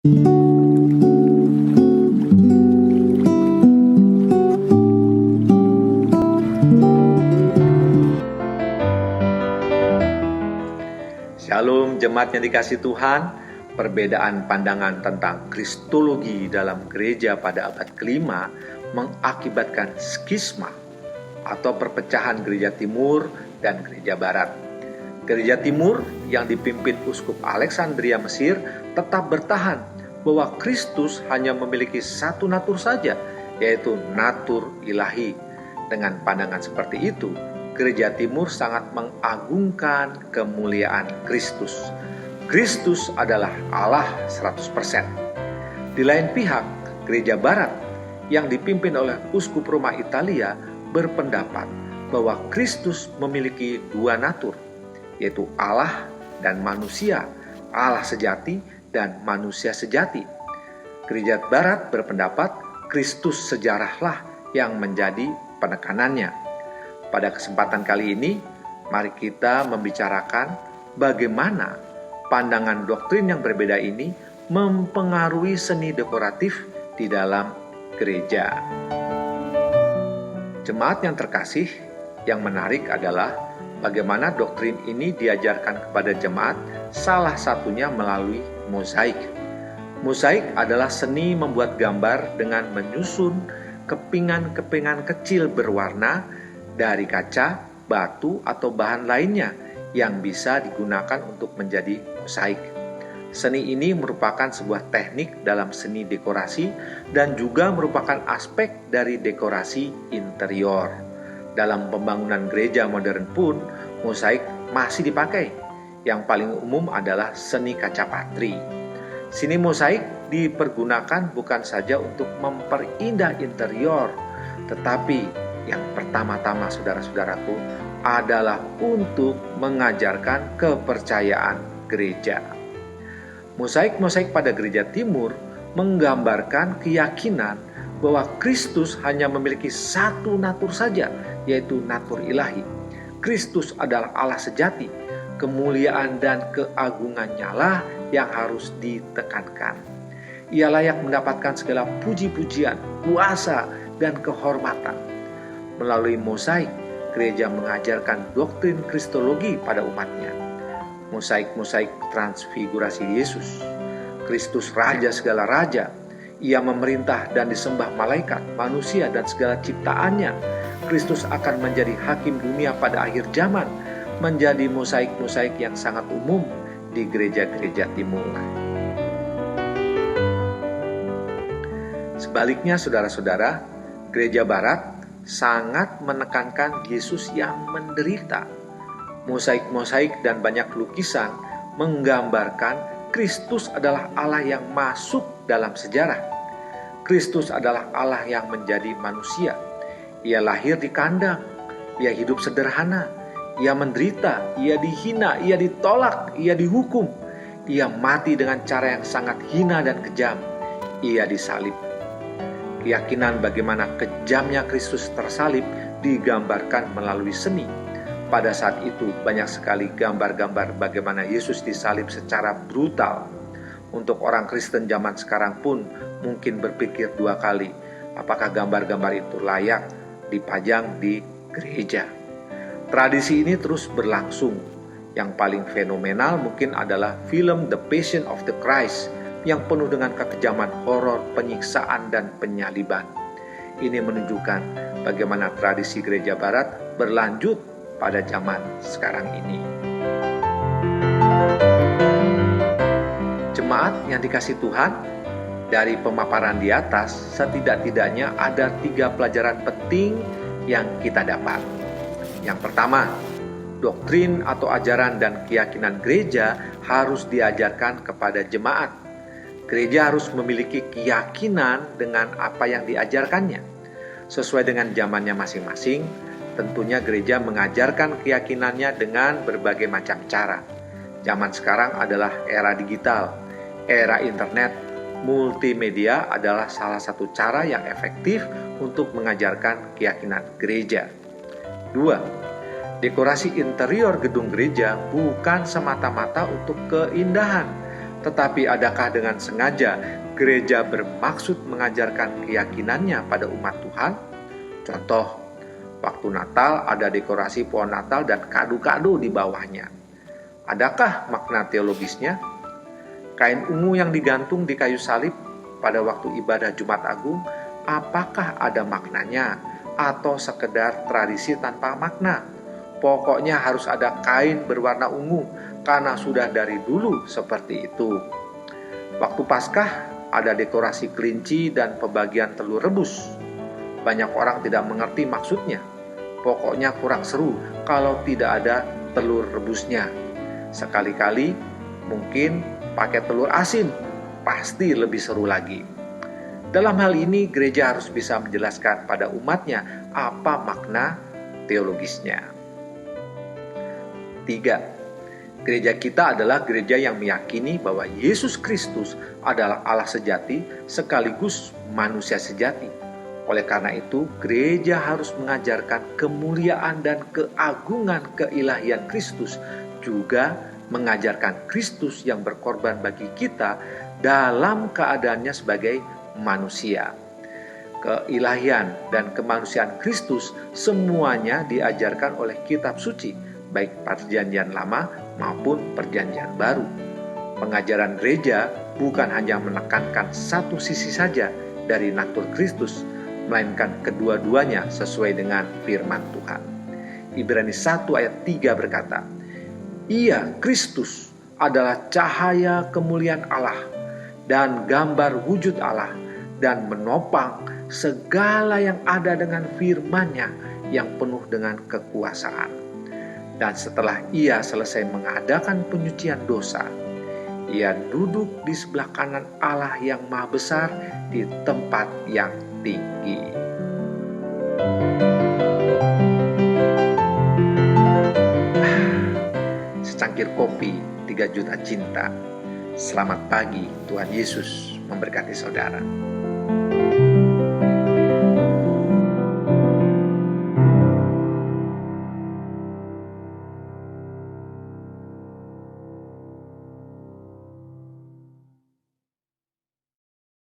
Shalom jemaat yang dikasihi Tuhan. Perbedaan pandangan tentang Kristologi dalam gereja pada abad kelima mengakibatkan skisma atau perpecahan gereja timur dan gereja barat. Gereja timur yang dipimpin Uskup Alexandria Mesir tetap bertahan bahwa Kristus hanya memiliki satu natur saja, yaitu natur ilahi. Dengan pandangan seperti itu, Gereja Timur sangat mengagungkan kemuliaan Kristus. Kristus adalah Allah 100%. Di lain pihak, Gereja Barat yang dipimpin oleh Uskup Roma Italia berpendapat bahwa Kristus memiliki dua natur, yaitu Allah dan manusia, Allah sejati dan manusia sejati. Gereja Barat berpendapat Kristus sejarahlah yang menjadi penekanannya. Pada kesempatan kali ini, mari kita membicarakan bagaimana pandangan doktrin yang berbeda ini mempengaruhi seni dekoratif di dalam gereja. Jemaat yang terkasih, yang menarik adalah bagaimana doktrin ini diajarkan kepada jemaat, salah satunya melalui mozaik. Mozaik adalah seni membuat gambar dengan menyusun kepingan-kepingan kecil berwarna dari kaca, batu, atau bahan lainnya yang bisa digunakan untuk menjadi mozaik. Seni ini merupakan sebuah teknik dalam seni dekorasi dan juga merupakan aspek dari dekorasi interior. Dalam pembangunan gereja modern pun, mozaik masih dipakai. Yang paling umum adalah seni kaca patri. Seni mozaik dipergunakan bukan saja untuk memperindah interior, tetapi yang pertama-tama saudara-saudaraku adalah untuk mengajarkan kepercayaan gereja. Mozaik-mozaik pada gereja timur menggambarkan keyakinan bahwa Kristus hanya memiliki satu natur saja, yaitu natur ilahi. Kristus adalah Allah sejati, kemuliaan dan keagungannya lah yang harus ditekankan. Ia layak mendapatkan segala puji-pujian, kuasa, dan kehormatan. Melalui mozaik, gereja mengajarkan doktrin Kristologi pada umatnya. Mozaik-mozaik transfigurasi Yesus. Kristus Raja segala raja. Ia memerintah dan disembah malaikat, manusia, dan segala ciptaannya. Kristus akan menjadi hakim dunia pada akhir zaman, menjadi mozaik-mozaik yang sangat umum di gereja-gereja timur. Sebaliknya saudara-saudara, gereja barat sangat menekankan Yesus yang menderita. Mozaik-mozaik dan banyak lukisan menggambarkan Kristus adalah Allah yang masuk dalam sejarah. Kristus adalah Allah yang menjadi manusia. Ia lahir di kandang, ia hidup sederhana, ia menderita, ia dihina, ia ditolak, ia dihukum, ia mati dengan cara yang sangat hina dan kejam, ia disalib. Keyakinan bagaimana kejamnya Kristus tersalib digambarkan melalui seni. Pada saat itu banyak sekali gambar-gambar bagaimana Yesus disalib secara brutal. Untuk orang Kristen zaman sekarang pun mungkin berpikir dua kali, apakah gambar-gambar itu layak dipajang di gereja. Tradisi ini terus berlangsung. Yang paling fenomenal mungkin adalah film The Passion of the Christ yang penuh dengan kekejaman horor, penyiksaan, dan penyaliban. Ini menunjukkan bagaimana tradisi gereja barat berlanjut pada zaman sekarang ini. Jemaat yang dikasihi Tuhan, dari pemaparan di atas, setidak-tidaknya ada 3 pelajaran penting yang kita dapat. Yang pertama, doktrin atau ajaran dan keyakinan gereja harus diajarkan kepada jemaat. Gereja harus memiliki keyakinan dengan apa yang diajarkannya. Sesuai dengan zamannya masing-masing, tentunya gereja mengajarkan keyakinannya dengan berbagai macam cara. Zaman sekarang adalah era digital, era internet, multimedia adalah salah satu cara yang efektif untuk mengajarkan keyakinan gereja. 2. Dekorasi interior gedung gereja bukan semata-mata untuk keindahan, Tetapi adakah dengan sengaja gereja bermaksud mengajarkan keyakinannya pada umat Tuhan? Contoh, waktu Natal ada dekorasi pohon Natal dan kado-kado di bawahnya. Adakah makna teologisnya? Kain ungu yang digantung di kayu salib pada waktu ibadah Jumat Agung, apakah ada maknanya atau sekedar tradisi tanpa makna? Pokoknya harus ada kain berwarna ungu karena sudah dari dulu seperti itu. Waktu Paskah ada dekorasi kelinci dan pembagian telur rebus. Banyak orang tidak mengerti maksudnya. Pokoknya kurang seru kalau tidak ada telur rebusnya. Sekali-kali mungkin pakai telur asin, pasti lebih seru lagi. Dalam hal ini gereja harus bisa menjelaskan pada umatnya apa makna teologisnya. 3. Gereja kita adalah gereja yang meyakini bahwa Yesus Kristus adalah Allah sejati sekaligus manusia sejati. Oleh karena itu, gereja harus mengajarkan kemuliaan dan keagungan keilahian Kristus, juga mengajarkan Kristus yang berkorban bagi kita dalam keadaannya sebagai manusia. Keilahian dan kemanusiaan Kristus semuanya diajarkan oleh kitab suci, baik Perjanjian Lama maupun Perjanjian Baru. Pengajaran gereja bukan hanya menekankan satu sisi saja dari natur Kristus, melainkan kedua-duanya sesuai dengan firman Tuhan. Ibrani 1 ayat 3 berkata, Ia, Kristus, adalah cahaya kemuliaan Allah dan gambar wujud Allah dan menopang segala yang ada dengan firman-Nya yang penuh dengan kekuasaan. Dan setelah ia selesai mengadakan penyucian dosa, ia duduk di sebelah kanan Allah yang Maha Besar di tempat yang tinggi. Secangkir kopi, 3 juta cinta. Selamat pagi, Tuhan Yesus memberkati saudara.